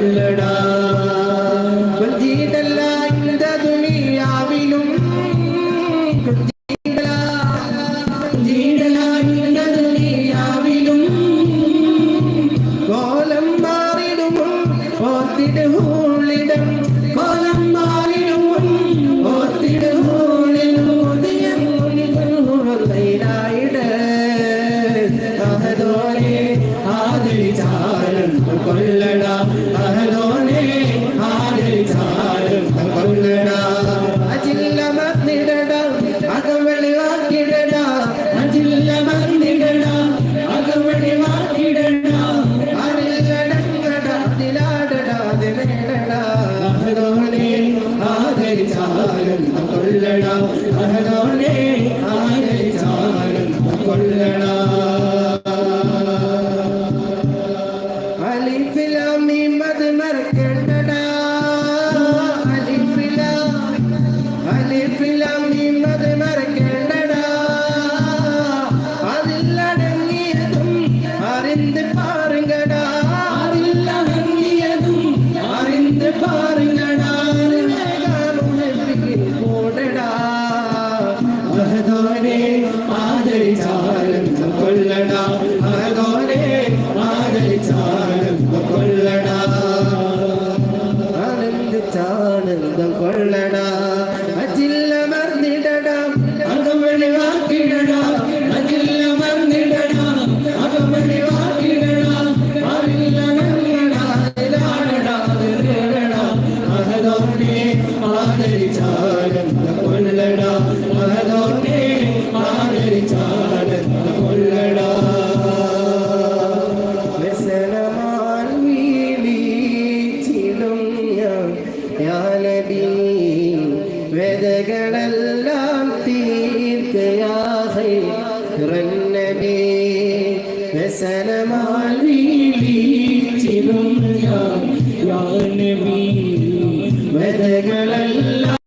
കൊല്ലടാ കൊഞ്ചിടല്ല இந்த ദുനിയാവിലും കൊഞ്ചിടല இந்த ദുനിയാവിലും കോലം മാറിടും ഓർത്തിടും കോലം മാറിടും ഓർത്തിടും കൊല്ലടാ അഹദോനെ ആദരിച്ചാലും കൊല്ലടാ അജില്ല മന്നിടടാ അകവളി വാക്കിടടാ അജില്ല മന്നിടടാ അകവളി വാക്കിടടാ അറില്ലടങ്ങടാ ദിലാടടാ ദിനേടടാ അഹദോനെ ആദരിച്ചാലും കൊല്ലടാ അഹദോനെ ആദരിച്ചാലും കൊല്ലടാ ആദരിച്ചാലും കൊല്ലടാ അഹദോനെ ആദരിച്ചാലും കൊല്ലടാ ആനന്ദിച്ചാനന്ദം കൊള്ളടാ അജില്ല മർന്നിടടാ അകവളി വാക്കിടടാ അജില്ല മർന്നിടടാ അകവളി വാക്കിടടാ അറില്ല നല്ലടാ ദിലാടടാ ദിരേടടാ അഹദോനെ ആദരിച്ചാലും കൊല്ലടാ അഹദോനെ ആദരിച്ചാലും കൊല്ലടാ വ്യസനമാൽ വീഴിച്ചിടും യാ നബി വേദകളെല്ലാം തീർക്കയാ ഖൈറൻ നബി വ്യസനമാൽ വീഴിച്ചിടും യാ നബി വേദകളെല്ലാം